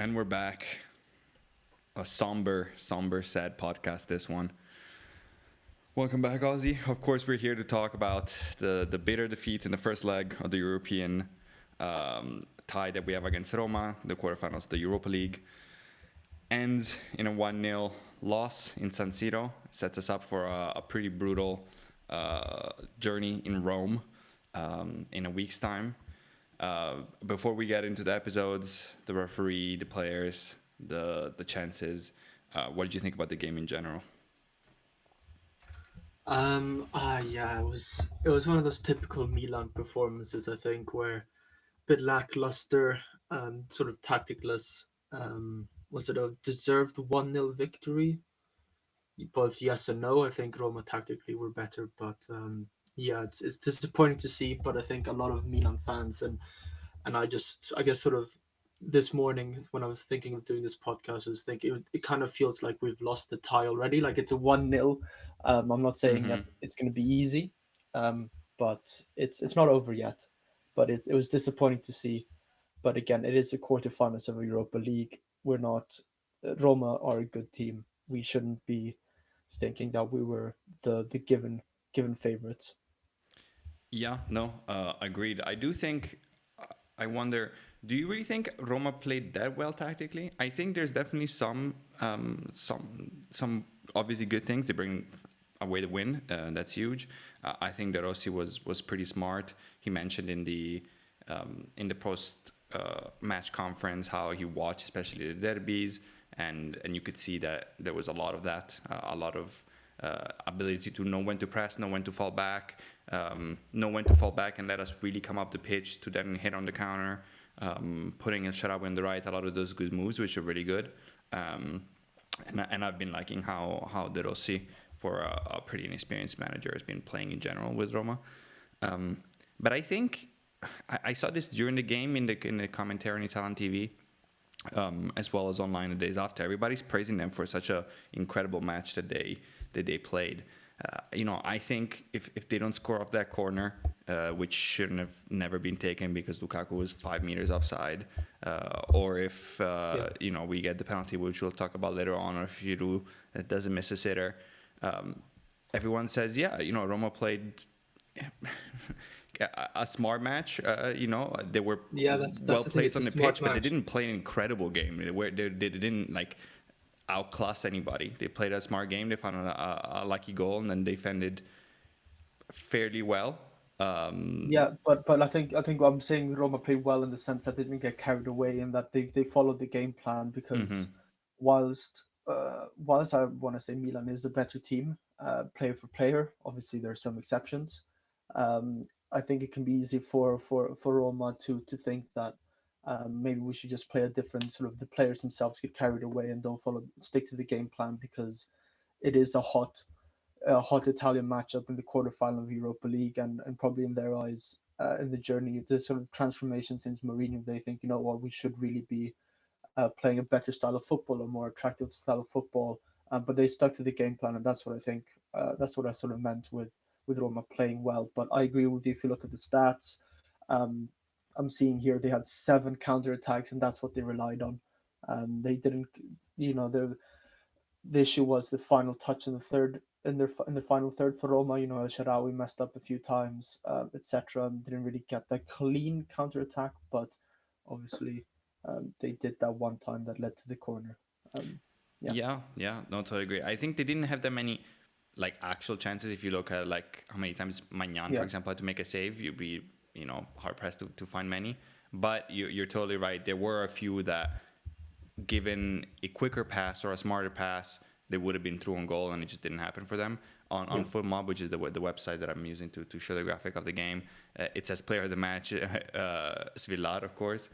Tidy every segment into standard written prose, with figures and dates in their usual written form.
And we're back. A somber, sad podcast, this one. Welcome back, Ozzy. Of course, we're here to talk about the bitter defeat in the first leg of the European tie that we have against Roma, the quarterfinals of the Europa League. Ends in a 1-0 loss in San Siro. Sets us up for a pretty brutal journey in Rome in a week's time. Before we get into the episodes, the referee, the players, the chances, what did you think about the game in general? It was one of those typical Milan performances, I think, where a bit lackluster and sort of tacticless. Was it a deserved 1-0 victory? Both yes and no. I think Roma tactically were better, but it's disappointing to see. But I think a lot of Milan fans and I guess sort of this morning when I was thinking of doing this podcast, I was thinking it kind of feels like we've lost the tie already. Like it's a 1-0. I'm not saying that Mm-hmm. it's going to be easy, but it's not over yet. But it was disappointing to see. But again, it is the quarterfinals of a Europa League. We're not Roma are a good team. We shouldn't be thinking that we were the given favorites. Yeah, no, agreed. I do think, I wonder, do you really think Roma played that well tactically? I think there's definitely some obviously good things. They bring away the win. That's huge. I think that Rossi was pretty smart. He mentioned in the post match conference how he watched especially the derbies, and you could see that there was a lot of that, a lot of ability to know when to press, know when to fall back, know when to fall back and let us really come up the pitch to then hit on the counter, putting El Shaarawy on the right, a lot of those good moves, which are really good. And I've been liking how De Rossi, for a pretty inexperienced manager, has been playing in general with Roma. But I think I saw this during the game in the commentary on Italian TV, as well as online the days after. Everybody's praising them for such a incredible match that they played. I think if they don't score off that corner, which shouldn't have never been taken because Lukaku was 5 meters offside, or if we get the penalty, which we'll talk about later on, or if Giroud doesn't miss a sitter, everyone says, Roma played a smart match. They were That's well the thing. placed It's a on the smart pitch, but they match. didn't play an incredible game. They didn't like outclass anybody. They played a smart game. They found a lucky goal, and then defended fairly well. Yeah, but I think what I'm saying Roma played well in the sense that they didn't get carried away and that they followed the game plan because whilst I want to say Milan is a better team, player for player, obviously there are some exceptions. I think it can be easy for Roma to think that maybe we should just play a different sort of the players themselves get carried away and don't stick to the game plan because it is a hot Italian matchup in the quarterfinal of Europa League, and probably in their eyes, in the journey, the sort of transformation since Mourinho, they think, you know what, we should really be playing a better style of football, a more attractive style of football. But they stuck to the game plan, and that's what I think. That's what I sort of meant with Roma playing well. But I agree with you. If you look at the stats, um, I'm seeing here they had 7 counter attacks, and that's what they relied on. They didn't, the issue was the final touch in the third in the final third for Roma. El Shaarawy messed up a few times, etc., and didn't really get that clean counter attack. But obviously, they did that one time that led to the corner. Um, yeah, Yeah, no, totally agree. I think they didn't have that many like actual chances. If you look at like how many times Magnan, for yeah, example, had to make a save, you'd be hard pressed to find many. But you're totally right. There were a few that, given a quicker pass or a smarter pass, they would have been through on goal, and it just didn't happen for them. On yeah, FootMob, which is the website that I'm using to show the graphic of the game, it says player of the match, Svillar, of course,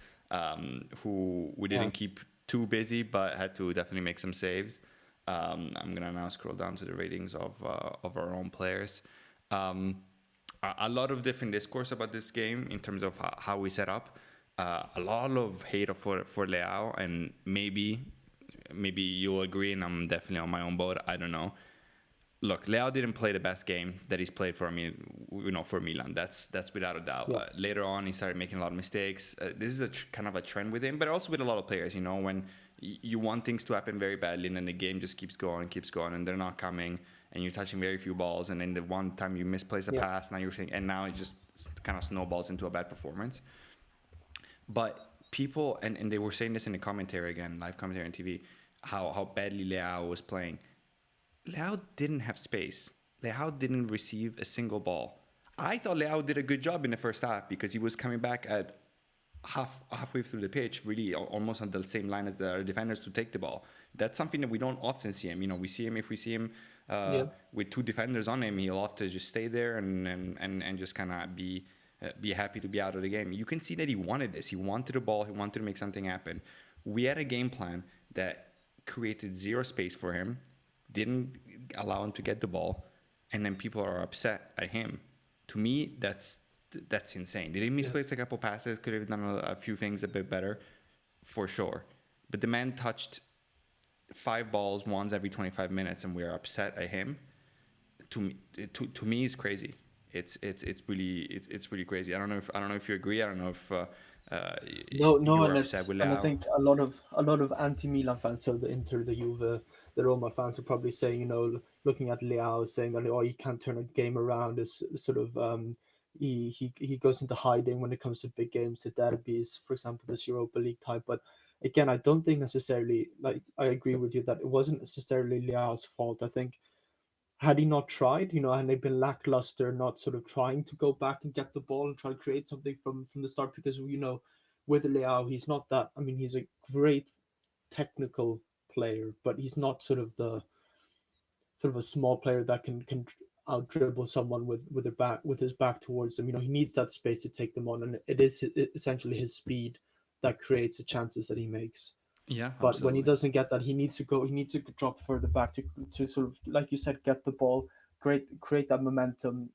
who we yeah. didn't keep too busy, but had to definitely make some saves. I'm gonna now scroll down to the ratings of our own players. A lot of different discourse about this game in terms of how we set up. A lot of hate for Leao, and maybe you'll agree, and I'm definitely on my own boat. I don't know. look, Leao didn't play the best game that he's played for me, for Milan. That's without a doubt. Yeah, Later on, he started making a lot of mistakes. This is a kind of a trend with him, but also with a lot of players. When you want things to happen very badly, and then the game just keeps going, and they're not coming, and you're touching very few balls, and then the one time you misplace a yeah, pass, now you're saying, and now it just kind of snowballs into a bad performance. But people, and they were saying this in the commentary again, live commentary on TV, how badly Leao was playing. Leao didn't have space. Leao didn't receive a single ball. I thought Leao did a good job in the first half because he was coming back at halfway through the pitch, really almost on the same line as the defenders to take the ball. That's something that we don't often see him. We see him if we see him yeah, with two defenders on him, he'll often just stay there and just kind of be happy to be out of the game. You can see that he wanted this. He wanted the ball. He wanted to make something happen. We had a game plan that created zero space for him, didn't allow him to get the ball, and then people are upset at him. To me, that's insane. Did he misplace a couple passes? Could have done a few things a bit better, for sure. But the man touched 5 balls once every 25 minutes, and we're upset at him. To me, is crazy. It's really crazy. I don't know if you agree. I don't know if no, no, you're upset with and I Leao. think a lot of anti-Milan fans, so the Inter, the Juve, the Roma fans are probably saying, looking at Leao, saying that he can't turn a game around. Is sort of he goes into hiding when it comes to big games, the derbies, for example, this Europa League type. But again, I don't think necessarily, like, I agree with you that it wasn't necessarily Leao's fault. I think had he not tried, and they've been lackluster, not sort of trying to go back and get the ball and try to create something from the start, because with Leao, he's not that. I mean, he's a great technical player, but he's not sort of a small player that can out dribble someone with his back towards them. He needs that space to take them on, and it is essentially his speed that creates the chances that he makes. Yeah, But when he absolutely. doesn't get that, he needs to go. He needs to drop further back to sort of, like you said, get the ball, create that momentum,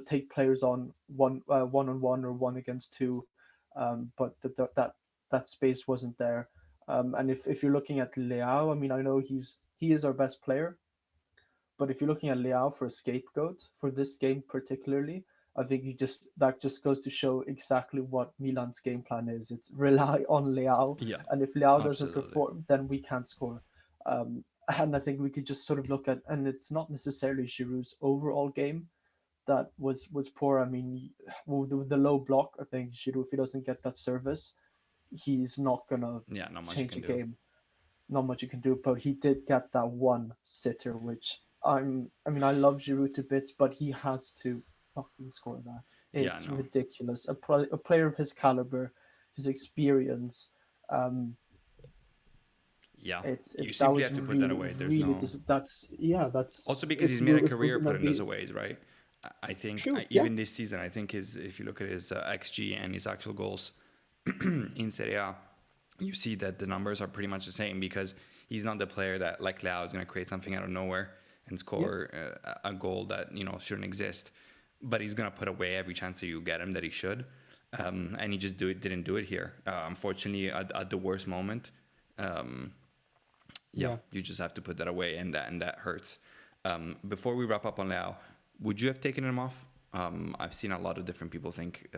take players on one on one or one against two. But that space wasn't there. And if you're looking at Leao, I mean, I know he is our best player, but if you're looking at Leao for a scapegoat for this game particularly, I think that just goes to show exactly what Milan's game plan is. It's rely on Leao, Yeah, and if Leao doesn't absolutely. perform, then we can't score. And I think we could just sort of look at, and it's not necessarily Giroud's overall game that was poor. I mean, with the low block, I think Giroud, if he doesn't get that service, he's not gonna Yeah, not much you change can a do. game. Not much you can do, but he did get that one sitter, which I mean, I love Giroud to bits, but he has to fucking score that. Yeah, It's no. ridiculous. A player of his caliber, his experience, um, Yeah, you that simply was have to put that really away. There's really no. that's yeah that's Also because if he's made you a if we're career gonna putting those be aways, right? I think true, yeah, even this season, I think if you look at his XG and his actual goals in Serie A, you see that the numbers are pretty much the same because he's not the player that, like Leao, is going to create something out of nowhere and yeah, score a goal that shouldn't exist. But he's going to put away every chance that you get him that he should, and he just didn't do it here. Unfortunately, at the worst moment. Yeah, yeah. you just have to put that away, and that hurts. Before we wrap up on Leao, would you have taken him off? I've seen a lot of different people think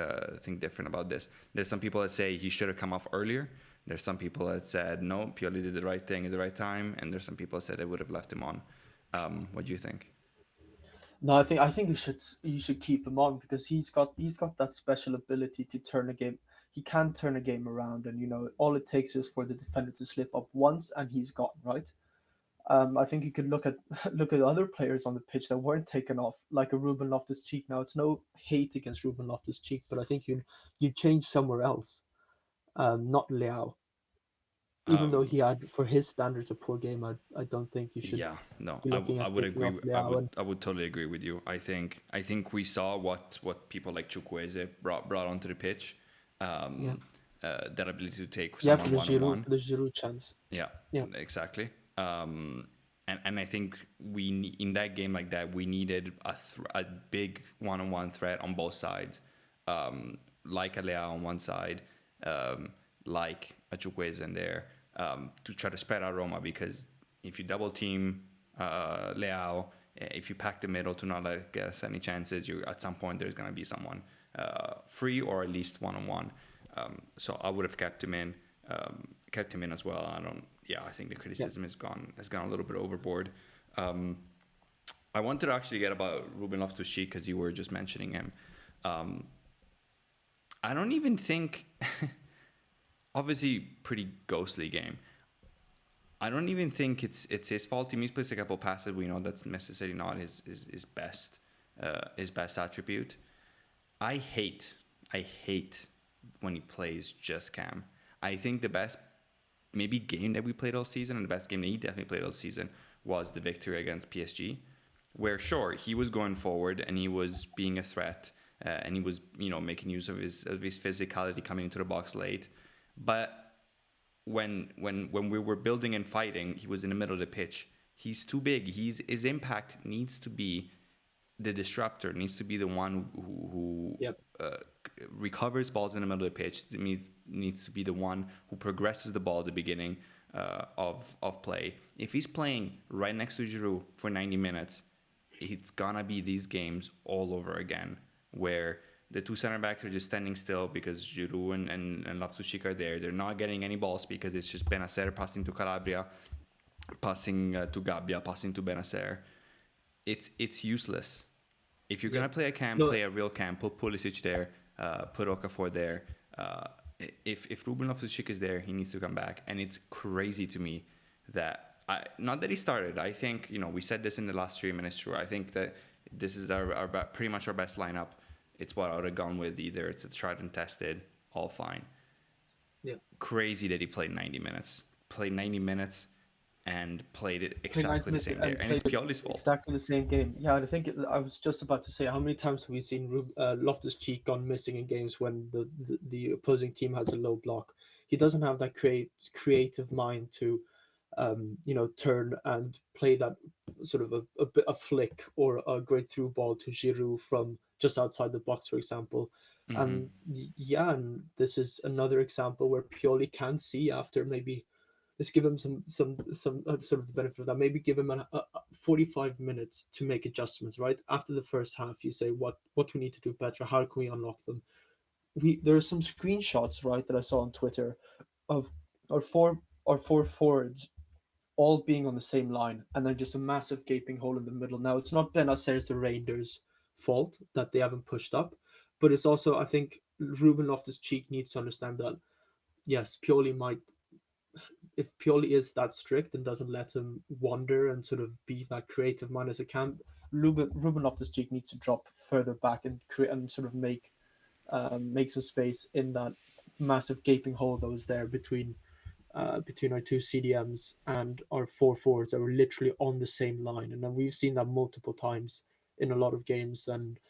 different about this. There's some people that say he should have come off earlier. There's some people that said no, Pioli did the right thing at the right time, and there's some people that said they would have left him on. What do you think? No, I think you should keep him on because he's got that special ability to turn a game. He can turn a game around, and all it takes is for the defender to slip up once, and he's gone, right. I think you could look at look at other players on the pitch that weren't taken off, like a Ruben Loftus-Cheek. Now, it's no hate against Ruben Loftus-Cheek, but I think you'd change somewhere else, not Leao. Even though Um, he had, for his standards, a poor game, I don't think you should Yeah, no, be looking I at would taking agree. off Leao. And I would totally agree with you. I think we saw what people like Chukwueze brought onto the pitch. yeah, That ability to take yeah, someone one on one. For the Giroud chance. Yeah, Yeah, exactly. And I think in that game like that we needed a big one on one threat on both sides, like a Leao on one side, like a Chukwueze in there, to try to spread out Roma because if you double team Leao, if you pack the middle to not let us any chances, you at some point there's going to be someone free or at least one-on-one. So I would have kept him in as well. I think the Yeah. criticism has gone a little bit overboard. I wanted to actually get about Ruben Loftus-Cheek because you were just mentioning him. I don't even think, obviously, pretty ghostly game. I don't even think it's his fault. He misplaced a couple passes. We know that's necessarily not his best attribute. I hate when he plays just Cam. I think the best maybe game that we played all season, and the best game that he definitely played all season, was the victory against PSG, where sure he was going forward and he was being a threat, and he was making use of his physicality coming into the box late, but when we were building and fighting, he was in the middle of the pitch. He's too big. His impact needs to be the disruptor, needs to be the one who Yep. recovers balls in the middle of the pitch. It needs to be the one who progresses the ball at the beginning of play. If he's playing right next to Giroud for 90 minutes, it's gonna be these games all over again, where the two center backs are just standing still because Giroud and Loftus-Cheek are there. They're not getting any balls because it's just Benacer passing to Calabria, passing to Gabbia, passing to Benacer. It's useless. If you're gonna play a cam, No, play a real cam. Put Pulisic there. Put Okafor there. If Ruben Loftus-Cheek is there, he needs to come back. And it's crazy to me that not that he started. I think we said this in the last stream, and it's true. I think that this is our pretty much our best lineup. It's what I would have gone with. Either it's a tried and tested, all fine. yeah. Crazy that he played 90 minutes. Played 90 minutes and played it Played 90 exactly the minutes same and there. And it's played Pioli's fault. exactly the same game. Yeah, I think I was just about to say, how many times have we seen Loftus-Cheek gone missing in games when the opposing team has a low block? He doesn't have that creative mind to, turn and play that sort of a flick or a great through ball to Giroud from just outside the box, for example. Mm-hmm. And this is another example where Pioli can see after maybe, let's give him some sort of the benefit of that. Maybe give him a 45 minutes to make adjustments. Right after the first half, you say what we need to do better. How can we unlock them? There are some screenshots, right, that I saw on Twitter of our four forwards all being on the same line, and then just a massive gaping hole in the middle. Now it's not Benacer's the Rangers' fault that they haven't pushed up, but it's also, I think, Ruben Loftus-Cheek needs to understand that yes, Pioli might, if Pioli is that strict and doesn't let him wander and sort of be that creative mind as it can, Ruben Loftus-Cheek needs to drop further back and create and sort of make some space in that massive gaping hole that was there between our two CDMs and our four forwards that were literally on the same line, and then we've seen that multiple times in a lot of games. And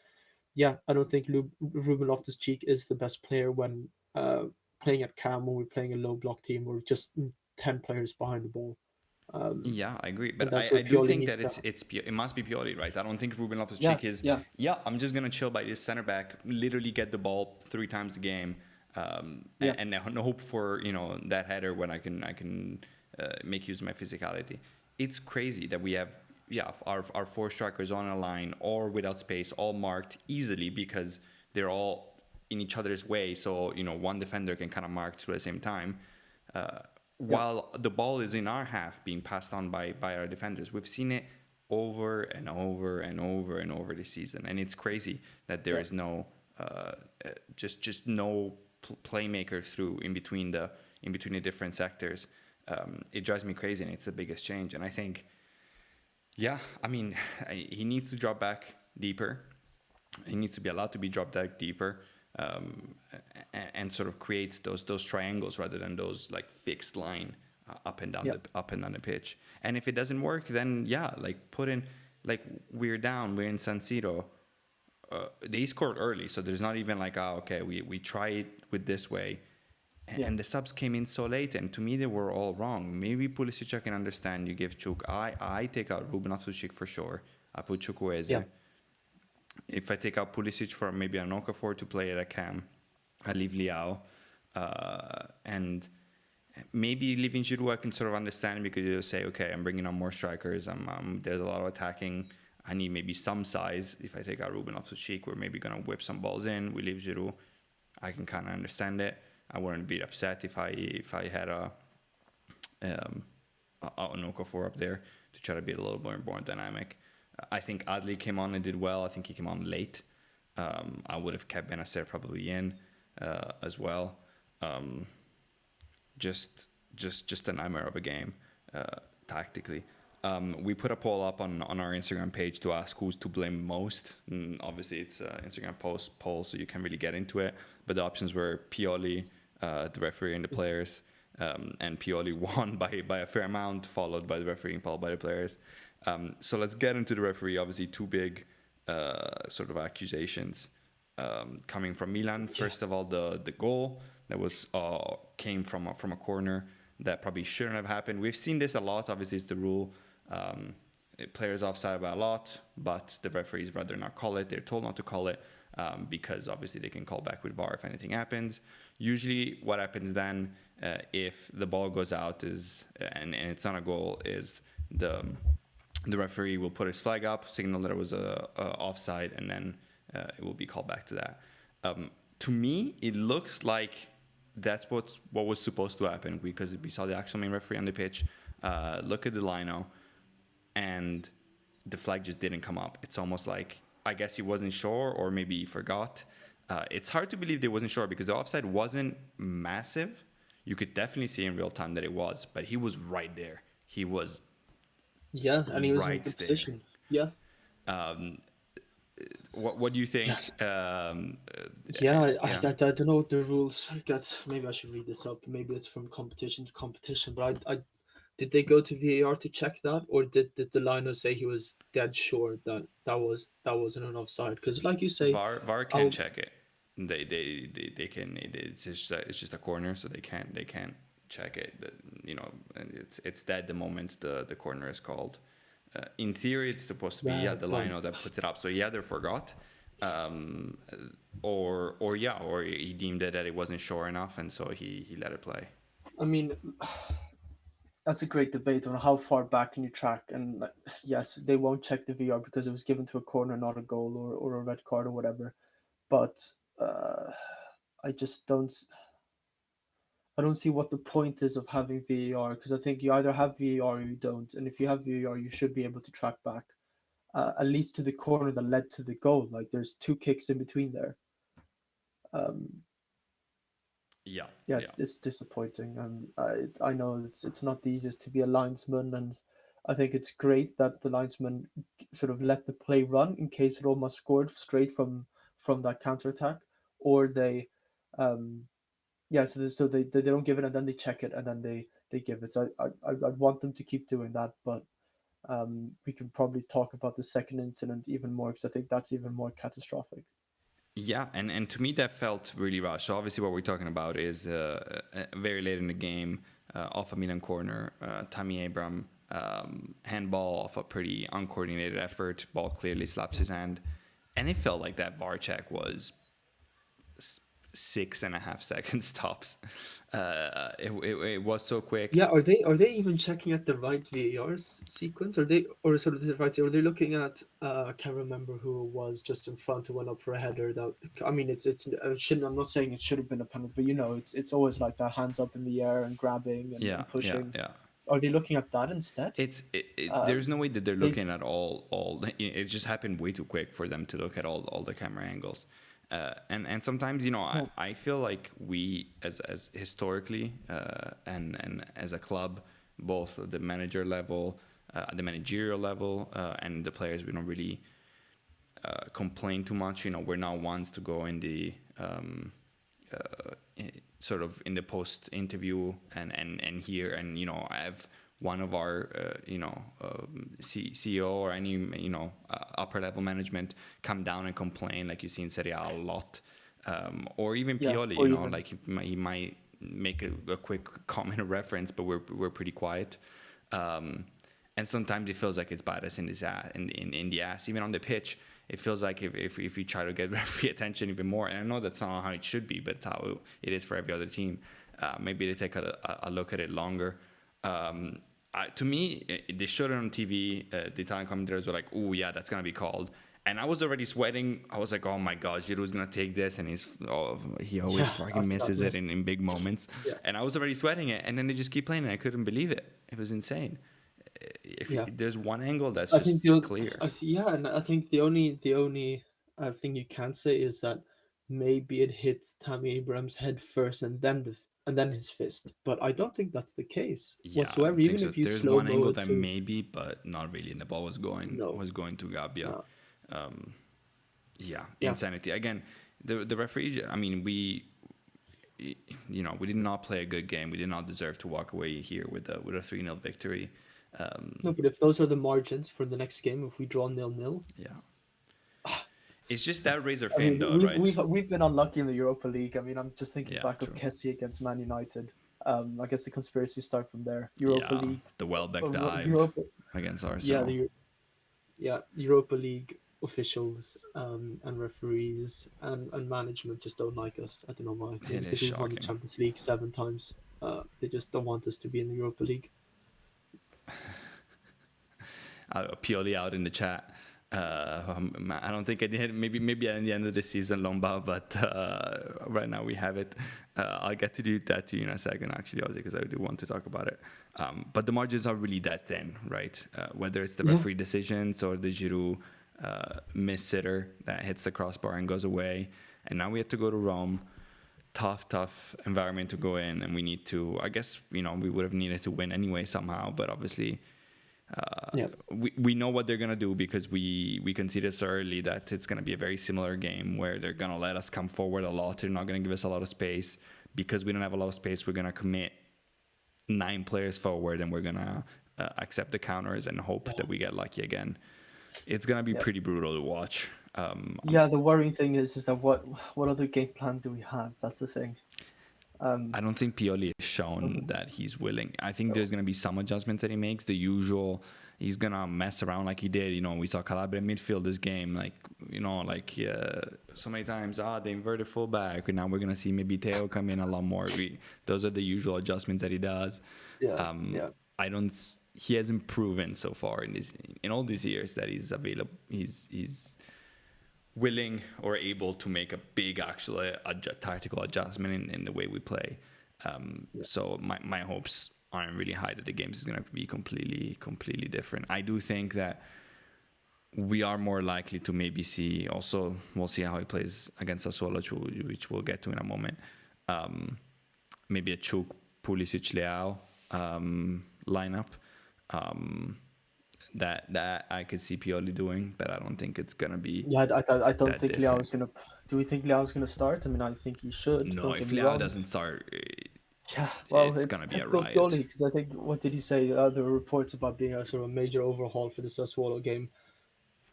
yeah, I don't think Ruben Loftus-Cheek is the best player when playing at cam, when we're playing a low block team. We're just 10 players behind the ball. Yeah, I agree, And but that's I where do Pioli think needs that to. it must be Pioli, right? I don't think Ruben Yeah, Loftus-Cheek is. yeah, Yeah, I'm just gonna chill by this center back, literally get the ball 3 times a game, yeah, and hope for that header when I can make use of my physicality. It's crazy that we have our 4 strikers on a line or without space, all marked easily because they're all in each other's way. So one defender can kind of mark two at the same time. yeah, While the ball is in our half being passed on by our defenders. We've seen it over and over and over and over this season, and it's crazy that there yeah, is no just no playmaker through in between the different sectors. It drives me crazy, and it's the biggest change. And I think, yeah, I mean, he needs to drop back deeper. He needs to be allowed to be dropped back deeper, and sort of create those triangles rather than those like fixed line up and down yeah, the pitch. And if it doesn't work, then yeah, like put in, like we're in San Siro. They scored early, so there's not even like, oh, okay, we try it with this way, yeah, and the subs came in so late, and to me they were all wrong. Maybe Pulisic I can understand. You give Chuk. I take out Ruben Loftus-Cheek for sure. I put yeah, Chukwueze. If I take out Pulisic for maybe an Okafor to play at a cam, I leave Liao. And maybe leaving Giroud I can sort of understand because you'll say, okay, I'm bringing on more strikers. There's a lot of attacking. I need maybe some size. If I take out Ruben Loftus-Cheek, we're maybe gonna whip some balls in. We leave Giroud. I can kind of understand it. I wouldn't be upset if I had um, an Okafor up there to try to be a little more dynamic. I think Adli came on and did well. I think he came on late. I would have kept Benacer probably in as well. Just a nightmare of a game tactically. We put a poll up on our Instagram page to ask who's to blame most. And obviously, it's an Instagram poll, so you can't really get into it. But the options were Pioli, the referee, and the players. And Pioli won by a fair amount, followed by the referee and followed by the players. So let's get into the referee. Obviously, two big sort of accusations coming from Milan. First of all, the goal that was came from a corner that probably shouldn't have happened. We've seen this a lot. Obviously, it's the rule. Players offside by a lot, but the referees rather not call it. They're told not to call it because obviously they can call back with VAR if anything happens. Usually, what happens then if the ball goes out is and it's not a goal is the referee will put his flag up, signal that it was a offside, and then it will be called back to that. To me, it looks like that's what was supposed to happen because we saw the actual main referee on the pitch look at the lino, and the flag just didn't come up. It's almost like I guess he wasn't sure, or maybe he forgot. It's hard to believe they wasn't sure because the offside wasn't massive. You could definitely see in real time that it was, but he was right there. He was and he was in a right good there. position. Yeah. What do you think? I don't know what the rules got. Maybe I should read this up. Maybe it's from competition to competition. But I did they go to VAR to check that, or did the liner say he was dead sure that wasn't an offside? Because like you say, VAR can check it. They can. It's just a corner, so they can't check it. And it's dead the moment the corner is called. In theory, it's supposed to be the lino that puts it up. So he either forgot, or he deemed it that it wasn't sure enough, and so he let it play. I mean, that's a great debate on how far back can you track. And yes, they won't check the VR because it was given to a corner, not a goal or a red card or whatever. But I just don't. I don't see what the point is of having VAR because I think you either have VAR or you don't. And if you have VAR, you should be able to track back at least to the corner that led to the goal. Like there's two kicks in between there. Yeah. It's disappointing, and I know it's not the easiest to be a linesman, and I think it's great that the linesman sort of let the play run in case Roma scored straight from that counter attack, or they, so they don't give it and then they check it and then they give it. So I'd want them to keep doing that, but we can probably talk about the second incident even more because I think that's even more catastrophic. Yeah, and to me that felt really rushed. So obviously what we're talking about is very late in the game, off a Milan corner, Tammy Abraham handball off a pretty uncoordinated effort. Ball clearly slaps his hand, and it felt like that VAR check was 6.5 seconds tops. It was so quick. Yeah, are they even checking at the right VAR sequence? Or sort of the right? Or are they looking at? I can't remember who it was just in front who went up for a header. That I mean, it shouldn't. I'm not saying it should have been a penalty, but it's always like that, hands up in the air and grabbing and pushing. Yeah. Are they looking at that instead? There's no way that they're They looking at all. It just happened way too quick for them to look at all the camera angles. And sometimes I feel like we as historically and as a club, both at the manager level, the managerial level, and the players, we don't really complain too much. We're not ones to go in the sort of in the post interview and hear and have one of our CEO or any upper level management come down and complain like you see in Serie A a lot, or even Pioli, like he might make a quick comment or reference, but we're pretty quiet, and sometimes it feels like it's bite us in the ass, even on the pitch. It feels like if we try to get referee attention even more, and I know that's not how it should be, but it's how it is for every other team. Maybe they take a look at it longer. To me, they showed it on TV. The Italian commentators were like, "Oh yeah, that's gonna be called." And I was already sweating. I was like, "Oh my God, Giroud's gonna take this," and he always Yeah, fucking after that misses it miss. in big moments. Yeah, And I was already sweating it, and then they just keep playing, and I couldn't believe it. It was insane. If yeah. there's one angle that's I just think the clear, yeah, and I think the only thing you can say is that maybe it hit Tammy Abraham's head first and then and then his fist. But I don't think that's the case yeah, I whatsoever. don't think Even so. if you There's slow one mo angle it that to maybe, but not really. And the ball no, was going to Gabbia. no, Yeah, yeah, insanity. Again, the referee. I mean, we did not play a good game. We did not deserve to walk away here with a 3-0 victory. no. But if those are the margins for the next game, if we draw 0-0, Yeah, it's just that razor I thin mean, though, we've right? we've we've been unlucky in the Europa League. I mean, I'm just thinking Yeah, back of true. Kessie against Man United. I guess the conspiracy start from there. Europa Yeah, League, the Welbeck dive Europa, against yeah, Arsenal. the Europa League officials and referees and management just don't like us. I don't know why. Maybe It is because we've won the shocking. Champions League 7 times. They just don't want us to be in the Europa League. Pioli out in the chat. I don't think I did. Maybe at the end of the season, Lomba, but right now we have it. I'll get to do that to you in a second, actually, Ozzy, because I do want to talk about it. But the margins are really that thin, right? Whether it's the Yeah, referee decisions or the Giroud miss sitter that hits the crossbar and goes away, and now we have to go to Rome. Tough environment to go in, and we need to. I guess we would have needed to win anyway somehow, but obviously yeah, we know what they're gonna do because we conceded so early that it's gonna be a very similar game where they're gonna let us come forward a lot. They're not gonna give us a lot of space because we don't have a lot of space. We're gonna commit 9 players forward and we're gonna accept the counters and hope yeah, that we get lucky again. It's gonna be yeah. pretty brutal to watch. Yeah, the worrying thing is that what other game plan do we have? That's the thing. I don't think Pioli has shown Mhm. that he's willing. I think No. there's going to be some adjustments that he makes. The usual, he's going to mess around like he did. We saw Calabria midfield this game, so many times. They inverted fullback, and now we're going to see maybe Teo come in a lot more. Those are the usual adjustments that he does. Yeah, Um, yeah, I don't. He hasn't proven so far in all these years that he's available. He's willing or able to make a big actual tactical adjustment in the way we play. yeah, So my hopes aren't really high that the games is going to be completely different. I do think that we are more likely to maybe see. Also, we'll see how he plays against Sassuolo, which we'll get to in a moment. Um, Maybe a Chuk, Pulisic, Leao lineup. Um, that I could see Pioli doing, but I don't think it's gonna be yeah. I don't that think Leao is different. gonna. Do we think Leao is gonna start? I mean, I think he should. No, Don't get if me Leao wrong. doesn't start, Yeah, well, it's it's gonna be a typical riot. Pioli because I think what did he say? There were reports about being a sort of a major overhaul for the Sassuolo game.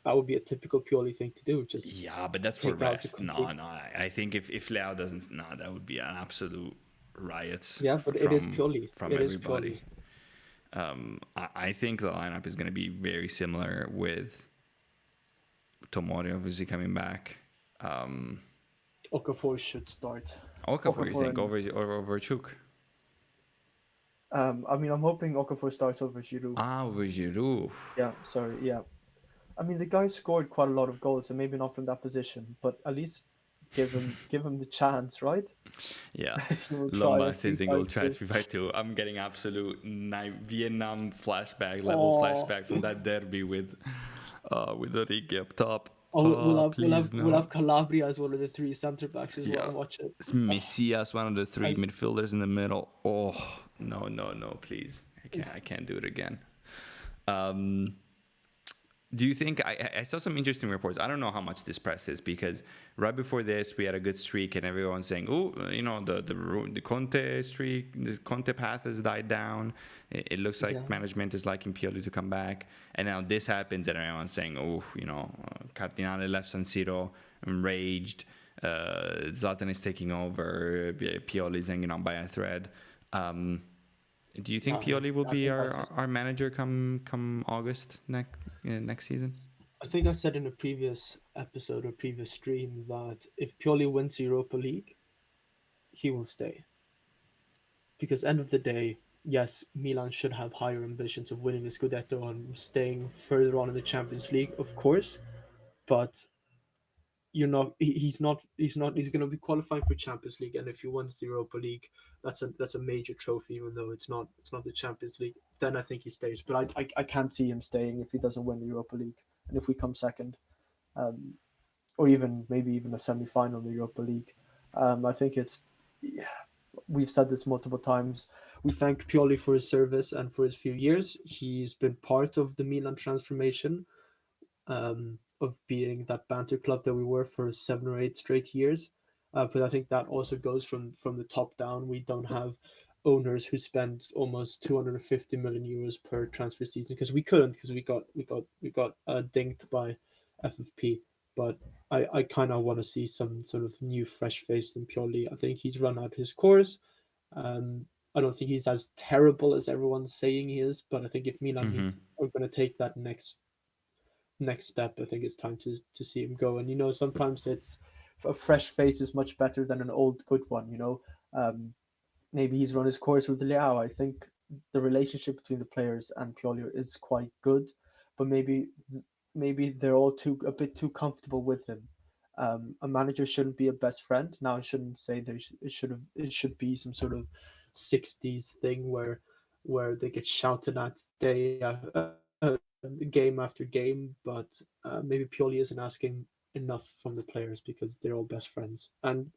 That would be a typical Pioli thing to do. Just Yeah, but that's for pick out the rest. No, complete. no. I think if Leao doesn't, no, that would be an absolute riot Yeah, but it is Pioli. from It is everybody. Pioli. I think the lineup is gonna be very similar with Tomori obviously coming back. Okafor should start. Okafor, you Okafor think and over Chuk? I mean, I'm hoping Okafor starts over Giroud. Over Giroud. Yeah, sorry. Yeah, I mean, the guy scored quite a lot of goals, and maybe not from that position, but at least give him the chance, right? Yeah. He will try a Lomba says three single five tries two. 3-5-2. I'm getting absolute Vietnam flashback level Oh, flashback from that derby with Origi up top. oh, we'll Oh, have we'll have please we'll no. have Calabria as one of the three centre backs as well. Yeah. Watch it. It's Oh, Messias, one of the three I, midfielders in the middle. Oh, no, please. I can't do it again. Um, do you think I saw some interesting reports? I don't know how much this press is because right before this we had a good streak and everyone's saying, "Oh, the Conte streak, the Conte path has died down. It looks yeah, like management is liking Pioli to come back." And now this happens and everyone's saying, "Oh, Cardinale left San Siro enraged. Zlatan is taking over. Pioli is hanging on by a thread." Do you think no, Pioli will I be think that's just. our manager come August next season? I think I said in a previous episode or previous stream that if Pioli wins Europa League, he will stay because end of the day, yes, Milan should have higher ambitions of winning the Scudetto and staying further on in the Champions League, of course. But you're not. He's not. He's not. He's going to be qualifying for Champions League, and if he wins the Europa League, that's a major trophy, even though it's not. It's not the Champions League. Then I think he stays. But I can't see him staying if he doesn't win the Europa League, and if we come second, um, or even maybe even a semi final in the Europa League. I think it's. Yeah, we've said this multiple times. We thank Pioli for his service and for his few years. He's been part of the Milan transformation, of being that banter club that we were for 7 or 8 straight years. But I think that also goes from the top down. We don't have owners who spend almost 250 million euros per transfer season because we couldn't because we got dinked by FFP. But I kind of want to see some sort of new fresh face in Pioli. I think he's run out his course. Um, I don't think he's as terrible as everyone's saying he is, but I think if Milan Mm-hmm. are going to take that next step, I think it's time to see him go. And sometimes it's a fresh face is much better than an old good one. Maybe he's run his course with Leao. I think the relationship between the players and Pioli is quite good, but maybe they're all a bit too comfortable with him. A manager shouldn't be a best friend. Now I shouldn't say it should be some sort of 60s thing where they get shouted at game after game, but maybe Pioli isn't asking enough from the players because they're all best friends, and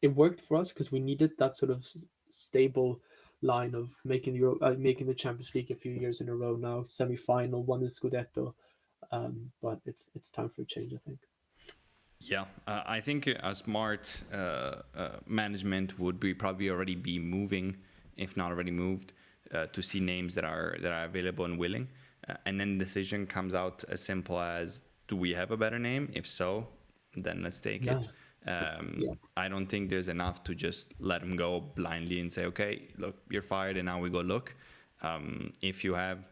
it worked for us because we needed that sort of stable line of making the Champions League a few years in a row now, semi-final, won the Scudetto, but it's time for a change, I think. Yeah, I think a smart management would be probably already be moving, if not already moved, to see names that are available and willing, and then the decision comes out as simple as, do we have a better name? If so, then let's take Yeah, it. yeah, I don't think there's enough to just let him go blindly and say, okay, look, you're fired, and now we go look. If you have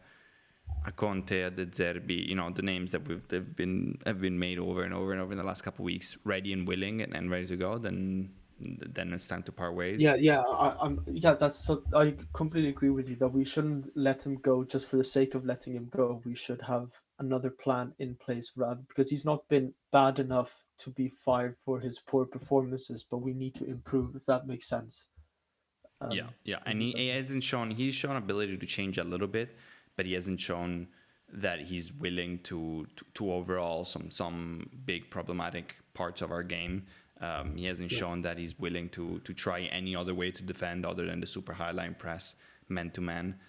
a Conte, a De Zerbi, the names that have been made over and over and over in the last couple of weeks, ready and willing and ready to go, then it's time to part ways. yeah. Yeah. That's so. I completely agree with you that we shouldn't let him go just for the sake of letting him go. We should have another plan in place rather because he's not been bad enough to be fired for his poor performances, but we need to improve if that makes sense. Yeah, yeah, And and he he doesn't. hasn't shown he's shown ability to change a little bit, but he hasn't shown that he's willing to overhaul some big problematic parts of our game. He hasn't Yeah, shown that he's willing to try any other way to defend other than the super high line press, man to man.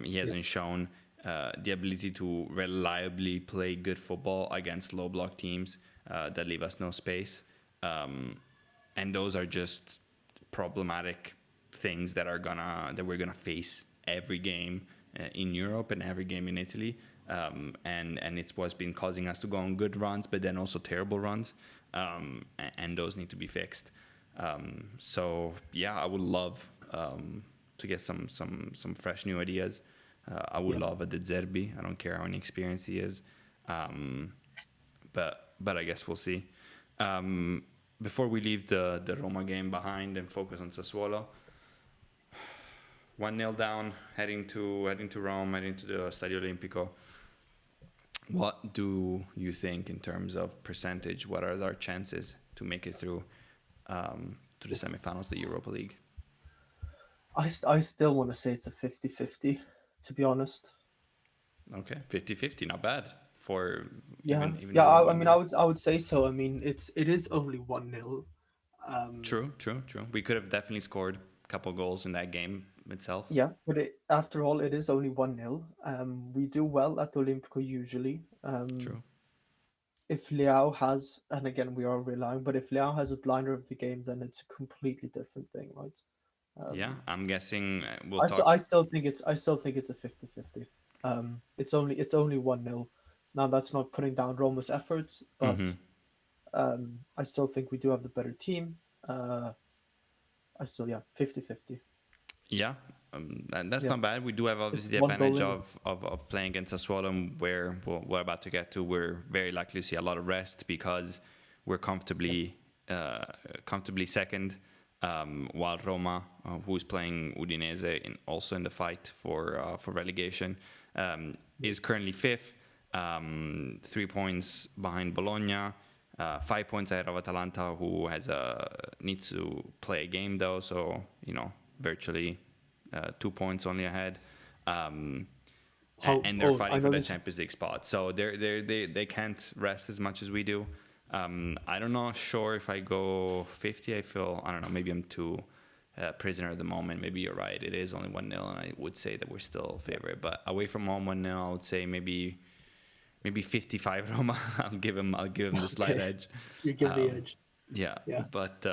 He yeah, hasn't shown the ability to reliably play good football against low block teams that leave us no space. And those are just problematic things that we're gonna face every game in Europe and every game in Italy, and it's what's been causing us to go on good runs, but then also terrible runs, and those need to be fixed. So yeah, I would love to get some fresh new ideas. I would yeah. love a De Zerbi. I don't care how inexperienced he is, but I guess we'll see. Before we leave the Roma game behind and focus on Sassuolo, 1-0 down, heading to Rome, heading to the Stadio Olimpico. What do you think in terms of percentage? What are our chances to make it through to the semifinals of the Europa League? I still want to say it's a 50-50, to be honest. Okay, 50-50, not bad for Yeah, even yeah. though we're I one mean, goal. I would say so. I mean, it is only 1-0. True, true, true. We could have definitely scored a couple goals in that game itself. Yeah, but after all, it is only 1-0. We do well at the Olimpico usually. True. If Leao has, and again we are relying, but if Leao has a blinder of the game, then it's a completely different thing, right? Yeah, I'm guessing we'll I still, talk. I still think it's a 50-50. It's only 1-0. Now that's not putting down Roma's efforts, but Hmm. I still think we do have the better team. Uh, I still, yeah, 50-50. Yeah, and that's Yeah, not bad. We do have it's obviously the one goal advantage limit. of playing against Sassuolo, where we're about to get to. We're very likely to see a lot of rest because we're Yeah, comfortably second. while Roma, who's playing Udinese, also in the fight for relegation, is currently fifth, 3 points behind Bologna, 5 points ahead of Atalanta, who needs to play a game though, so virtually 2 points only ahead. And they're I fighting for know the this. Champions League spot. So they can't rest as much as we do. I don't know, sure if I go 50, I don't know, maybe I'm too prisoner at the moment. Maybe you're right. It is only 1-0, and I would say that we're still favorite. But away from home 1-0, I would say maybe 55 Roma. I'll give him the slight Okay, edge. you give the edge. Yeah, Yeah, but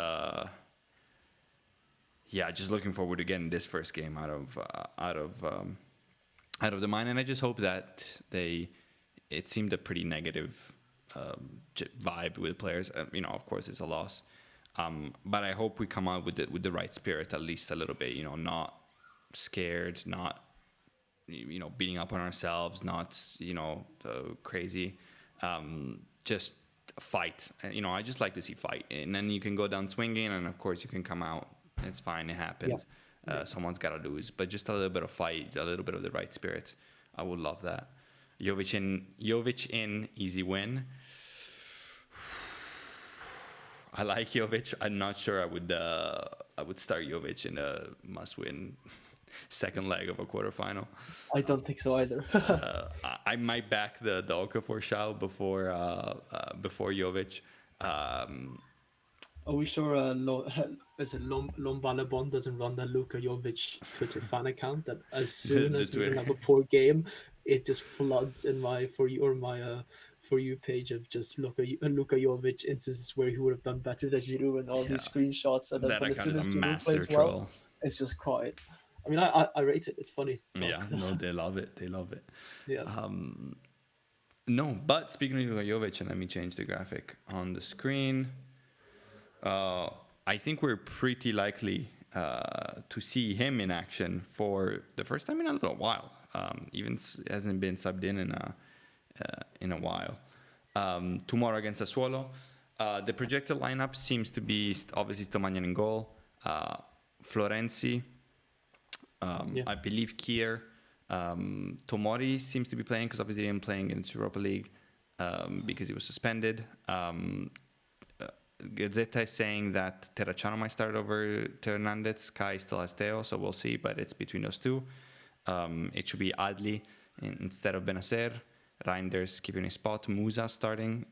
yeah, just looking forward to getting this first game out of the mind, and I just hope that it seemed a pretty negative vibe with players. Of course, it's a loss, but I hope we come out with the right spirit, at least a little bit. Not scared, not beating up on ourselves, not crazy. Just fight. I just like to see fight, and then you can go down swinging, and of course you can come out. It's fine. It yeah, happens. yeah. Someone's got to lose, but just a little bit of fight, a little bit of the right spirit. I would love that. Jovic in, easy win. I like Jovic. I'm not sure I would start Jovic in a must-win second leg of a quarterfinal. I don't think so either. I might back the Okafor shout before Jovic. Are we sure is it Lombalabon doesn't run that Luka Jovic Twitter fan account that as soon The as Milan Twitter. have a poor game, it just floods in my for you or my for you page of just Luka Jovic instances where he would have done better than Giroud and all these Yeah, screenshots, and then that but as account soon is a as Giroud master plays well, troll. it's just quiet. I mean, I rate it. It's funny, but Yeah, no, they love it. They love it. yeah, No, but speaking of Jovic, and let me change the graphic on the screen. I think we're pretty likely to see him in action for the first time in a little while. Even hasn't been subbed in a while. Tomorrow against Sassuolo. The projected lineup seems to be obviously Stomagnan in goal, Florenzi, yeah. I believe Kier, Tomori seems to be playing because obviously he didn't play against Europa League because he was suspended. Gazzetta is saying that Terracciano might start over to Hernandez. Kai still has Teo, so we'll see, but it's between those two. It should be Adli instead of Benacer. Reinders keeping his spot. Musa starting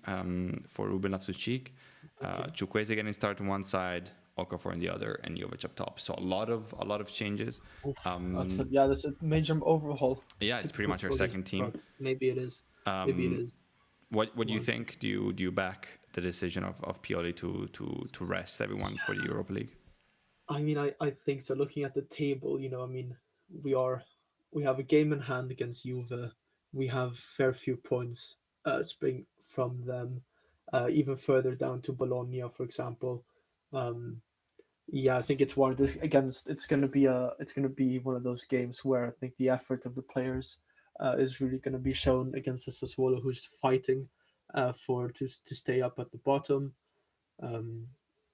for Ruben Loftus-Cheek. Chukwueze getting started on one side, Okafor on the other, and Jovic up top. So a lot of changes. Oof, that's a major overhaul. Yeah, it's pretty Typical much our Pioli, second team. but maybe it is. Maybe it is. What do you One. think? Do you back the decision of Pioli to rest everyone for the Europa League? I mean, I think so. Looking at the table, I mean, we are we have a game in hand against Juve. We have fair few points spring from them, even further down to Bologna, for example. Um, yeah, I think it's one of this against. It's gonna be one of those games where I think the effort of the players is really gonna be shown against the Sassuolo, who's fighting to stay up at the bottom. Um,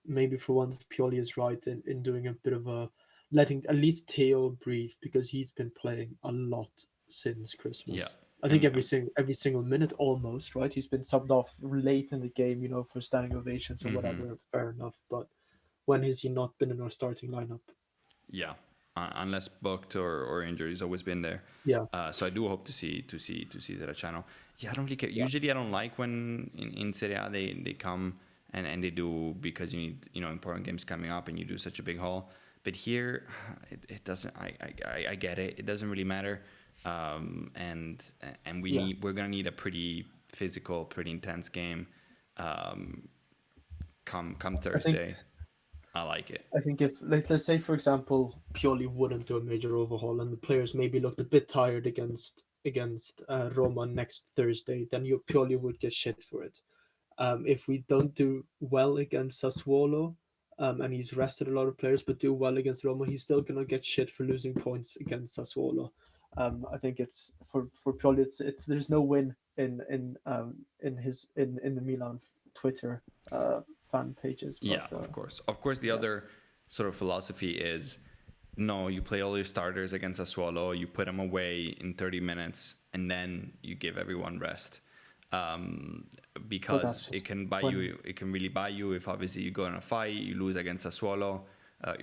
Maybe for once Pioli is right in doing a bit of a letting at least Theo breathe because he's been playing a lot since Yeah, Christmas. I think and every single minute almost, right? He's been subbed off late in the game, for standing ovations or whatever. Fair enough, but when has he not been in our starting lineup? yeah, unless booked or injured, he's always been there. Yeah, So I do hope to see that channel. Yeah, I don't really care. yeah, Usually, I don't like when in Serie A they come and they do because you need important games coming up and you do such a big haul. But here, it doesn't. I get it. It doesn't really matter. And yeah. we're gonna need a pretty physical, pretty intense game. Um, come I think Thursday. I like it. I think if let's say for example Pioli wouldn't do a major overhaul and the players maybe looked a bit tired against Roma next Thursday, then your Pioli would get shit for it. If we don't do well against Sassuolo, and he's rested a lot of players, but do well against Roma, he's still gonna get shit for losing points against Sassuolo. I think it's for Pioli. It's there's no win in the Milan Twitter fan pages, Yeah, but of course. The yeah, other sort of philosophy is, no, you play all your starters against Sassuolo, you put them away in 30 minutes, and then you give everyone rest. Um, But that's because it just can buy when you, it can really buy you if obviously you go in a fight, you lose against Sassuolo,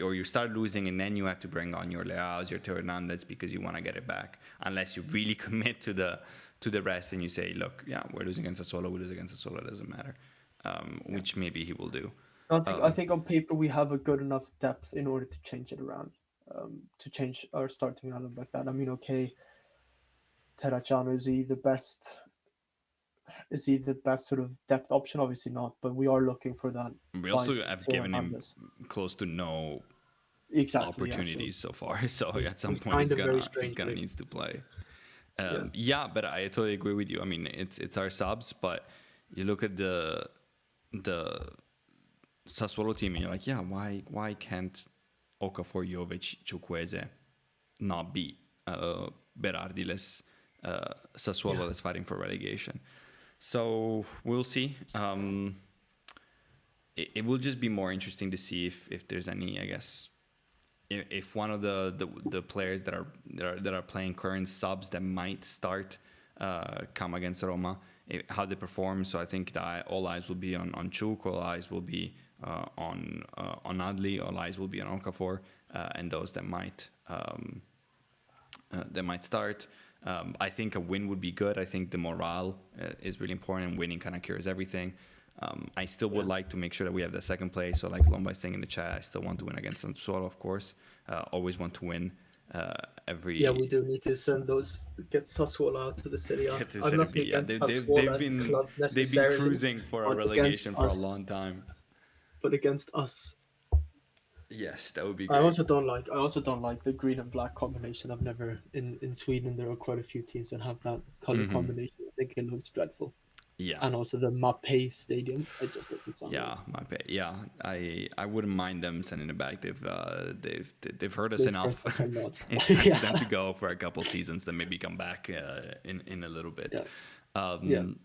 or you start losing and then you have to bring on your Leaos, your Teo Hernandez because you want to get it back. Unless you really commit to the rest and you say, look, yeah, we're losing against Sassuolo, we lose against Sassuolo, it doesn't matter, yeah. which maybe he will do. I think on paper we have a good enough depth in order to change it around, to change our starting lineup like that. I mean, okay, Terracciano is he the best sort of depth option? Obviously not, but we are looking for that We also vice have Teo given him Hernandez. close to no Exactly, yeah. So opportunities so far. So we at some we point signed him very he's gonna strangely. needs to play. Yeah, Yeah, but I totally agree with you. I mean, it's our subs, but you look at the Sassuolo team and you're like, yeah, why can't Okafor, Jovic, Chukwueze not beat Berardi-less yeah, Sassuolo that's fighting for relegation? So we'll see. It will just be more interesting to see if there's any, I guess, if one of the players that are playing current subs that might start come against Roma, how they perform. So I think that all eyes will be on Chuk, all eyes will be on Adli, all eyes will be on Okafor, and those that might start. I think a win would be good. I think the morale is really important, and winning kind of cures everything. I still would yeah. like to make sure that we have the second place. So, like Lomba is saying in the chat, I still want to win against Sassuolo, of course. Always want to win Yeah, we every do need to send those get Sassuolo out to the Serie A. get to I'm Serie nothing B. Yeah, against they've Sassuolo as a been club they've been necessarily, cruising for a but against relegation for a us, long time. but against us. Yes, that would be great. I also don't like the green and black combination. I've never in Sweden there are quite a few teams that have that color combination. I think it looks dreadful. Yeah, And also the Mape Stadium, it just doesn't sound yeah, right. my bad. Yeah, I wouldn't mind them sending it back. They've hurt us They've hurt enough. us a lot. It's time for them Yeah, to go for a couple seasons, then maybe come back in a little bit. yeah, yeah. Um,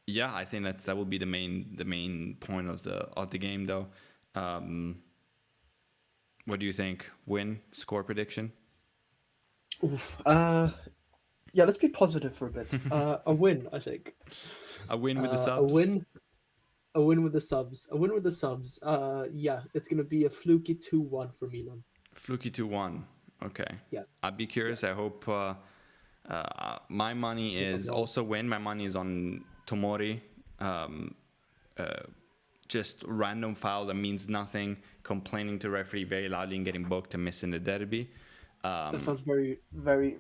yeah, I think that will be the main point of the game, though. Um, what do you think? Win, score prediction? Oof. Yeah. Let's be positive for a bit. A win, I think. A win with the A subs? win. A win with the subs. A win with the subs. Yeah, it's gonna be a fluky 2-1 for Milan. Fluky 2-1. Okay. Yeah, I'd be yeah. curious. I hope my money Hope I'm is wrong. also win. My money is on Tomori. Um, just random foul that means nothing, complaining to referee very loudly and getting booked and missing the derby. That sounds very, very,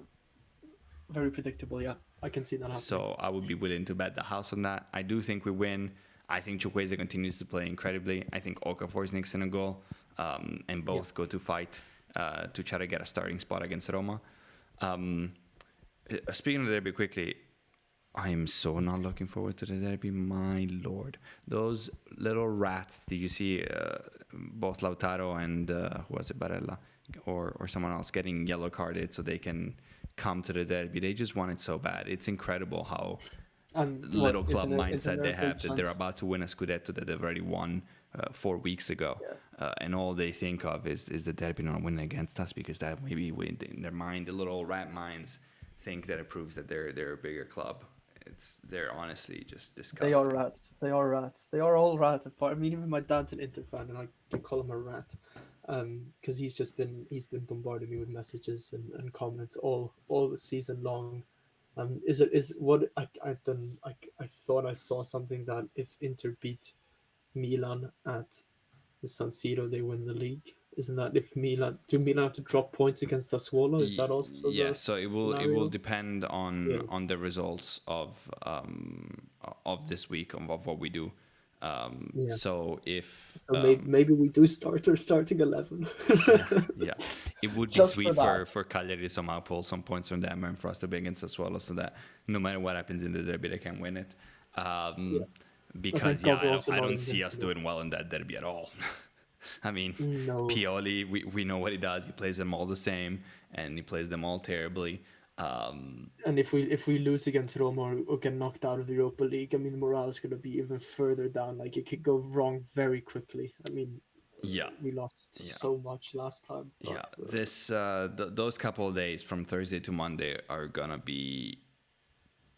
very predictable. Yeah, I can see that happening. So I would be willing to bet the house on that. I do think we win. I think Chukwueze continues to play incredibly. I think Okafor nicks in a goal, and Yeah. both go to fight to try to get a starting spot against Roma. Speaking of the derby quickly, I am so not looking forward to the derby. My lord, those little rats. Did you see both Lautaro and who was it, Barella, or someone else getting yellow carded so they can come to the derby? They just want it so bad. It's incredible how And what little club isn't mindset there they a big have that they're chance? about to win a scudetto that they've already won 4 weeks ago, Yeah. and all they think of is the derby not winning against us because that maybe in their mind, the little rat minds think that it proves that they're a bigger club. They're honestly just They are disgusting. rats. They are rats. They are all rats. Apart. I mean, even my dad's an Inter fan, and I call him a rat, because he's been bombarding me with messages and comments all the season long. Is what I thought I saw something that if Inter beat Milan at the San Siro, they win the league. Isn't that if Milan have to drop points against Sassuolo? Is that also Yeah, the so it will scenario? depend Yeah, on the results of this week of what we do. yeah. So if So maybe we do start our starting 11. yeah, yeah, it would be Just for sweet that. for Cagliari to somehow pull some points from them and for us to be against Sassuolo, so that no matter what happens in the derby, they can win it. Yeah. Um, I thank because yeah, God we're also I not don't see us invincible. doing well in that derby at all. I mean, No. Pioli, we know what he does. He plays them all the same, and he plays them all terribly. And if we lose against Roma or get knocked out of the Europa League, I mean, morale is going to be even further down. Like it could go wrong very quickly. I mean, Yeah, We lost yeah, so much last time, but yeah. Those couple of days from Thursday to Monday are gonna be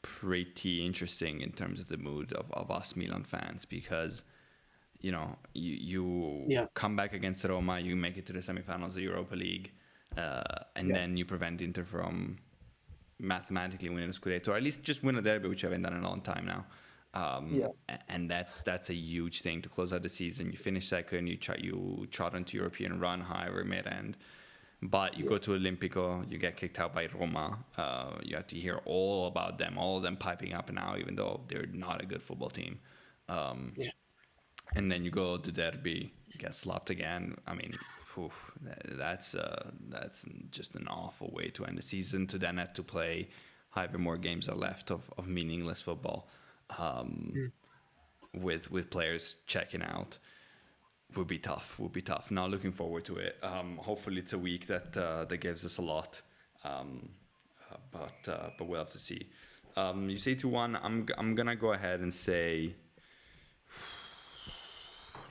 pretty interesting in terms of the mood of us Milan fans, because you yeah, come back against Roma, you make it to the semifinals of the Europa League, and yeah, then you prevent Inter from mathematically winning a Scudetto, or at least just win a derby, which I haven't done in a long time now. yeah, And that's a huge thing to close out the season. You finish second, you trot onto European run, however it may end. But you yeah, go to Olimpico, you get kicked out by Roma. You have to hear all about them, all of them piping up now, even though they're not a good football team. yeah. And then you go to Derby, get slapped again. I mean, whew, that's just an awful way to end the season. To then have to play however more games are left of meaningless football, Mm. with players checking out, would be tough. Would be tough. Now looking forward to it. Hopefully it's a week that gives us a lot. But we'll have to see. You say 2-1. I'm gonna go ahead and say.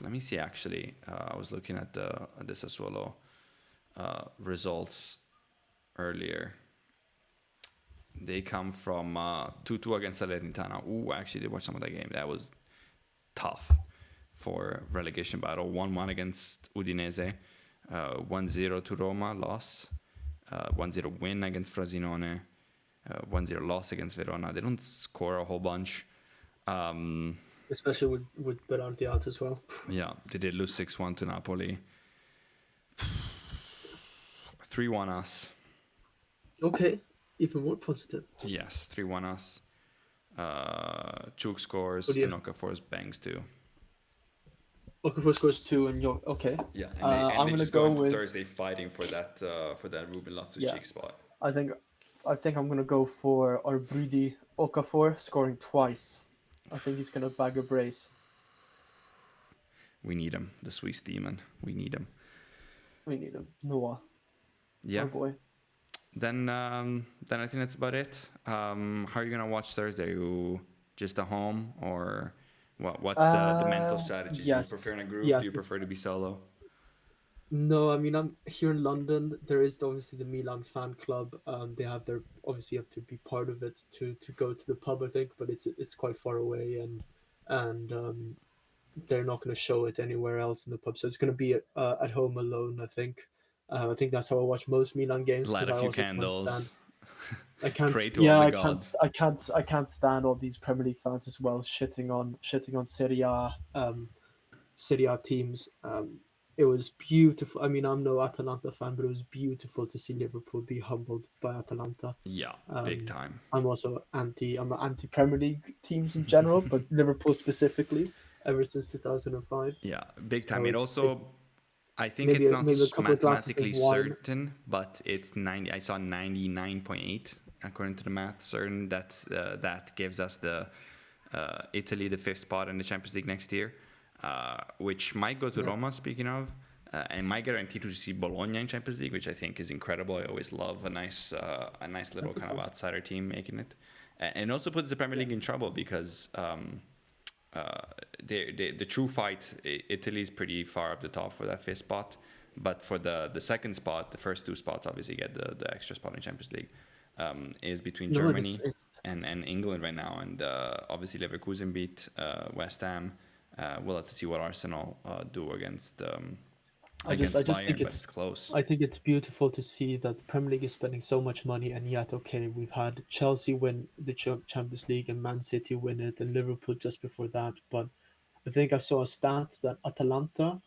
Let me see. Actually, I was looking at the Sassuolo results earlier. They come from 2-2 against Salernitana. Ooh, I actually did watch some of that game. That was tough for relegation battle. 1-1 against Udinese. 1-0 to Roma, loss. 1-0 win against Frosinone. 1-0 loss against Verona. They don't score a whole bunch. Especially with Berardi out as well. Yeah, they did lose 6-1 to Napoli. 3-1 us. Okay, even more positive. Yes, 3-1 us. Chuk scores But yeah, and Okafor's bangs too. Okafor scores two, and you're okay. Yeah, and I'm they gonna just go go into with Thursday fighting for that Ruben yeah. Loftus-Cheek spot. I think I think I'm gonna go for Arbridi Okafor scoring twice. I think he's gonna bag a brace. We need him, the Swiss demon. We need him. We need him. Noah, Yeah. our boy. Then I think that's about it. How are you gonna watch Thursday? You just at home, or what's the mental strategy? Do you prefer Yes, in a group? Do yes. you prefer to be solo? No, I mean I'm here in London. There is obviously the Milan fan club. They have their obviously have to be part of it to go to the pub, I think, but it's quite far away, and they're not going to show it anywhere else in the pub. So it's going to be at home alone, I think. I think that's how I watch most Milan games Light because a I few also can't stand. candles. I can't. Pray to all Yeah, the I can't. gods. I can't stand all these Premier League fans as well shitting on Serie A teams. It was beautiful. I mean, I'm no Atalanta fan, but it was beautiful to see Liverpool be humbled by Atalanta. Yeah, big Um, time. I'm anti Premier League teams in general, but Liverpool specifically, ever since 2005. Yeah, big time. So It it's also, I think maybe it's not maybe a couple of glasses of mathematically wine. certain, but it's 90. I saw 99.8 according to the math certain that that gives us the Italy the fifth spot in the Champions League next year, which might go to Yeah, Roma. Speaking of. And might guarantee to see Bologna in Champions League, which I think is incredible. I always love a nice little that'd be kind of fun. outsider team making it, and also puts the Premier Yeah, League in trouble because the true fight, Italy is pretty far up the top for that fifth spot, but for the second spot, the first two spots obviously get the extra spot in Champions League, is between no, Germany it's and England right now, and obviously Leverkusen beat West Ham. We'll have to see what Arsenal do I against just think Bayern, but it's close. I think it's beautiful to see that the Premier League is spending so much money, and yet okay, we've had Chelsea win the Champions League and Man City win it, and Liverpool just before that. But I think I saw a stat that Atalanta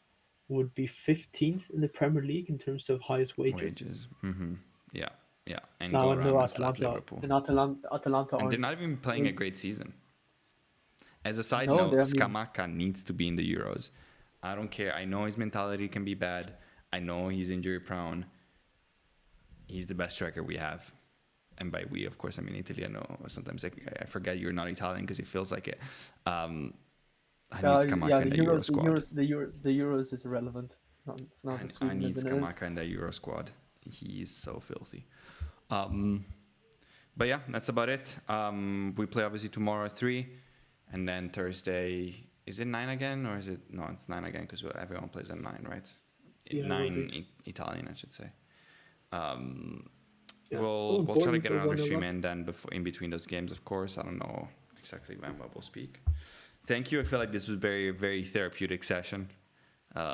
would be 15th in the Premier League in terms of highest wages. Wages, yeah, yeah, and Now go I know around and slap Liverpool, Atalanta and they're aren't. not even I playing a mean, great season. As a side no, they. note, I mean, Scamacca needs to be in the Euros. I don't care. I know his mentality can be bad. I know he's injury prone. He's the best striker we have. And by we, of course, I mean Italy. I know sometimes I forget you're not Italian because it feels like it. I need yeah, Scamacca in the Euro squad. The Euros is irrelevant. Not as I Sweden need as it is. Scamacca in the Euro squad. He's so filthy. Um, but yeah, that's about it. We play obviously tomorrow at 3, and then Thursday Is it 9 again, or is it no? It's 9 again because everyone plays at 9, right? Yeah, it will be. Italian, I should say. Um, Yeah. Oh, we'll try to get Bournemouth are another 1-0 stream up. in then before in between those games, of course. I don't know exactly when, but we'll speak. Thank you. I feel like this was very very therapeutic session.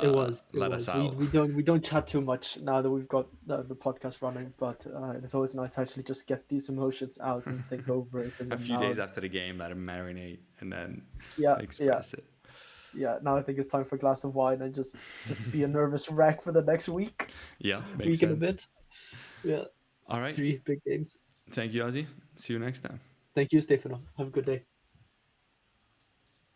It was. It Let us was. out. We don't chat too much now that we've got the podcast running, but it's always nice to actually just get these emotions out and think over it, and A then few now, days after the game, let them marinate and then yeah, yeah, express it. yeah. Now I think it's time for a glass of wine and just be a nervous wreck for the next week, Yeah, makes week and a sense. bit. Yeah, All right. 3 big games. Thank you, Ozzy. See you next time. Thank you, Stefano. Have a good day.